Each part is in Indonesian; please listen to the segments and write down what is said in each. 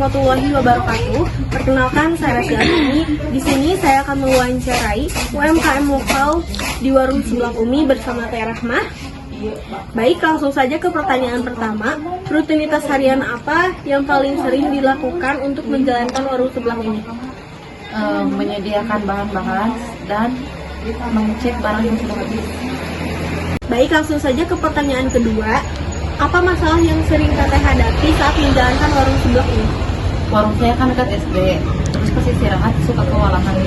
warahmatullahi wabarakatuh. Perkenalkan, saya Rasya Umi. Di sini saya akan mewawancarai UMKM lokal di warung sebelah Umi bersama Teh Rahmah. Baik, langsung saja ke pertanyaan pertama. Rutinitas harian apa yang paling sering dilakukan untuk menjalankan warung sebelah Umi? Menyediakan bahan-bahan dan mengecek barang yang sudah habis. Baik, langsung saja ke pertanyaan kedua. Apa masalah yang sering Teteh hadapi saat menjalankan warung sebelah ini? Warung saya kan dekat SD, terus pas istirahat suka kewalahan.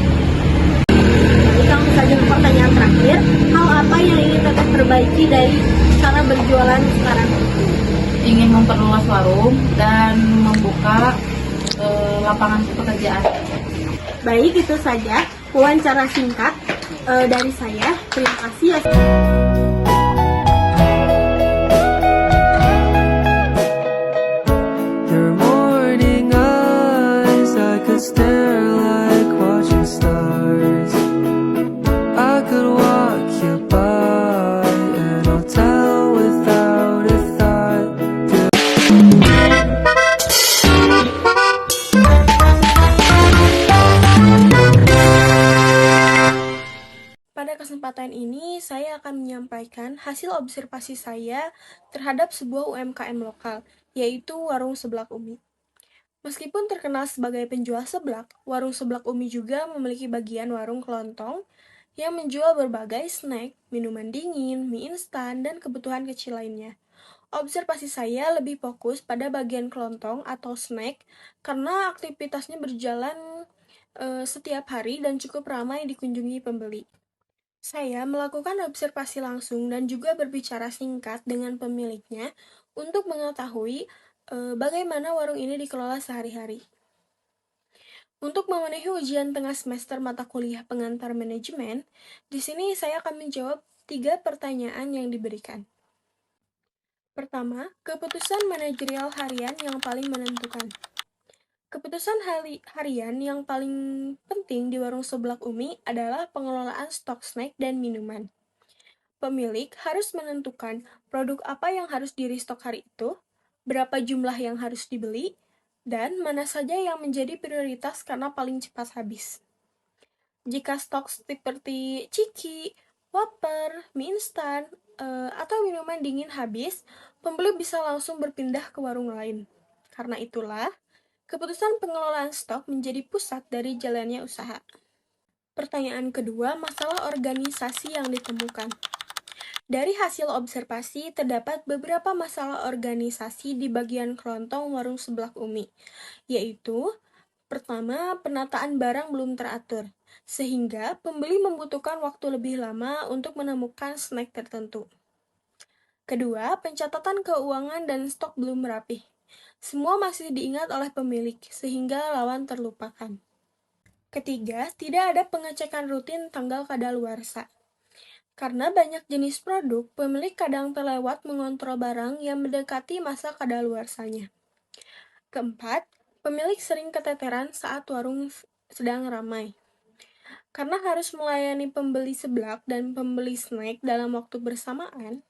Baik, langsung saja ke pertanyaan terakhir. Hal apa yang ingin Teteh perbaiki dari cara berjualan sekarang? Ingin memperluas warung dan membuka lapangan pekerjaan. Baik, itu saja wawancara singkat dari saya. Terima kasih ya. Your morning eyes, I could stare like watching stars. I could walk you by and I'll tell without a thought. Pada kesempatan ini, saya akan menyampaikan hasil observasi saya terhadap sebuah UMKM lokal, yaitu Warung Seblak Umi. Meskipun terkenal sebagai penjual seblak, Warung Seblak Umi juga memiliki bagian warung kelontong yang menjual berbagai snack, minuman dingin, mie instan, dan kebutuhan kecil lainnya. Observasi saya lebih fokus pada bagian kelontong atau snack karena aktivitasnya berjalan setiap hari dan cukup ramai dikunjungi pembeli. Saya melakukan observasi langsung dan juga berbicara singkat dengan pemiliknya untuk mengetahui bagaimana warung ini dikelola sehari-hari. Untuk memenuhi ujian tengah semester mata kuliah pengantar manajemen, di sini saya akan menjawab 3 pertanyaan yang diberikan. Pertama, keputusan manajerial harian yang paling menentukan. Keputusan harian yang paling penting di warung seblak Umi adalah pengelolaan stok snack dan minuman. Pemilik harus menentukan produk apa yang harus di-restock hari itu, berapa jumlah yang harus dibeli, dan mana saja yang menjadi prioritas karena paling cepat habis. Jika stok seperti ciki, wafer, mie instan, atau minuman dingin habis, pembeli bisa langsung berpindah ke warung lain. Karena itulah, keputusan pengelolaan stok menjadi pusat dari jalannya usaha. Pertanyaan kedua, masalah organisasi yang ditemukan. Dari hasil observasi, terdapat beberapa masalah organisasi di bagian kelontong warung seblak Umi, yaitu pertama, penataan barang belum teratur, sehingga pembeli membutuhkan waktu lebih lama untuk menemukan snack tertentu. Kedua, pencatatan keuangan dan stok belum rapih. Semua masih diingat oleh pemilik, sehingga lawan terlupakan. Ketiga, tidak ada pengecekan rutin tanggal kadaluarsa. Karena banyak jenis produk, pemilik kadang terlewat mengontrol barang yang mendekati masa kadaluarsanya. Keempat, pemilik sering keteteran saat warung sedang ramai. Karena harus melayani pembeli seblak dan pembeli snack dalam waktu bersamaan,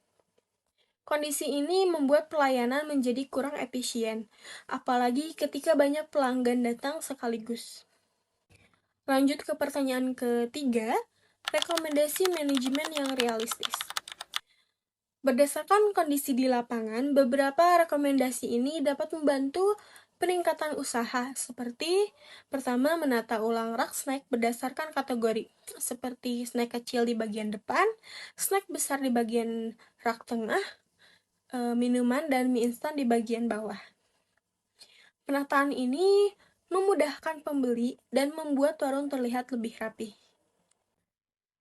kondisi ini membuat pelayanan menjadi kurang efisien, apalagi ketika banyak pelanggan datang sekaligus. Lanjut ke pertanyaan ketiga, rekomendasi manajemen yang realistis. Berdasarkan kondisi di lapangan, beberapa rekomendasi ini dapat membantu peningkatan usaha, seperti pertama, menata ulang rak snack berdasarkan kategori, seperti snack kecil di bagian depan, snack besar di bagian rak tengah, minuman dan mie instan di bagian bawah. Penataan ini memudahkan pembeli dan membuat warung terlihat lebih rapi.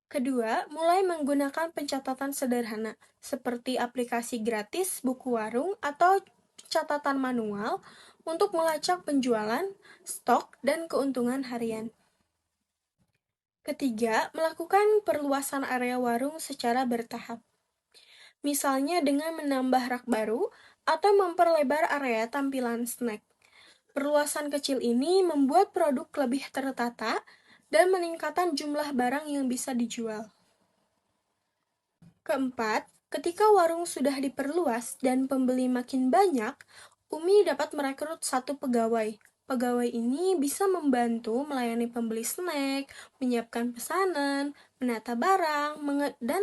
Kedua, mulai menggunakan pencatatan sederhana, seperti aplikasi gratis, buku warung, atau catatan manual untuk melacak penjualan, stok, dan keuntungan harian. Ketiga, melakukan perluasan area warung secara bertahap. Misalnya dengan menambah rak baru atau memperlebar area tampilan snack. Perluasan kecil ini membuat produk lebih tertata dan meningkatkan jumlah barang yang bisa dijual. Keempat, ketika warung sudah diperluas dan pembeli makin banyak, Umi dapat merekrut 1 pegawai. Pegawai ini bisa membantu melayani pembeli snack, menyiapkan pesanan, menata barang, dan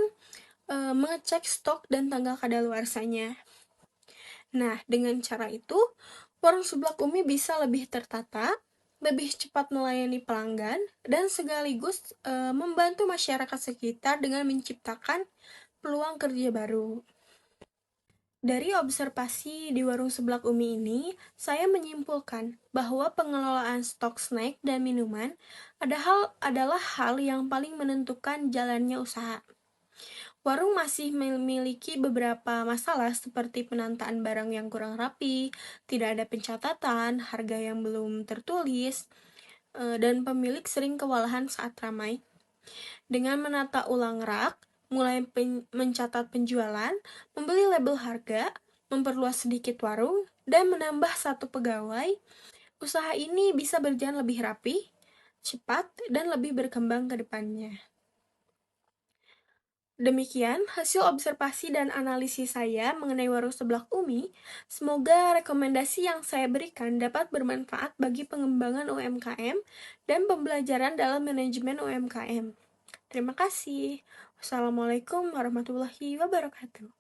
mengecek stok dan tanggal kadaluarsanya. Nah, dengan cara itu, warung seblak Umi bisa lebih tertata, lebih cepat melayani pelanggan, dan sekaligus membantu masyarakat sekitar dengan menciptakan peluang kerja baru. Dari observasi di warung seblak Umi ini, saya menyimpulkan bahwa pengelolaan stok snack dan minuman adalah hal yang paling menentukan jalannya usaha. Warung masih memiliki beberapa masalah seperti penataan barang yang kurang rapi, tidak ada pencatatan, harga yang belum tertulis, dan pemilik sering kewalahan saat ramai. Dengan menata ulang rak, mulai mencatat penjualan, membeli label harga, memperluas sedikit warung, dan menambah satu pegawai, usaha ini bisa berjalan lebih rapi, cepat, dan lebih berkembang ke depannya. Demikian hasil observasi dan analisis saya mengenai warung seblak Umi. Semoga rekomendasi yang saya berikan dapat bermanfaat bagi pengembangan UMKM dan pembelajaran dalam manajemen UMKM. Terima kasih. Wassalamualaikum warahmatullahi wabarakatuh.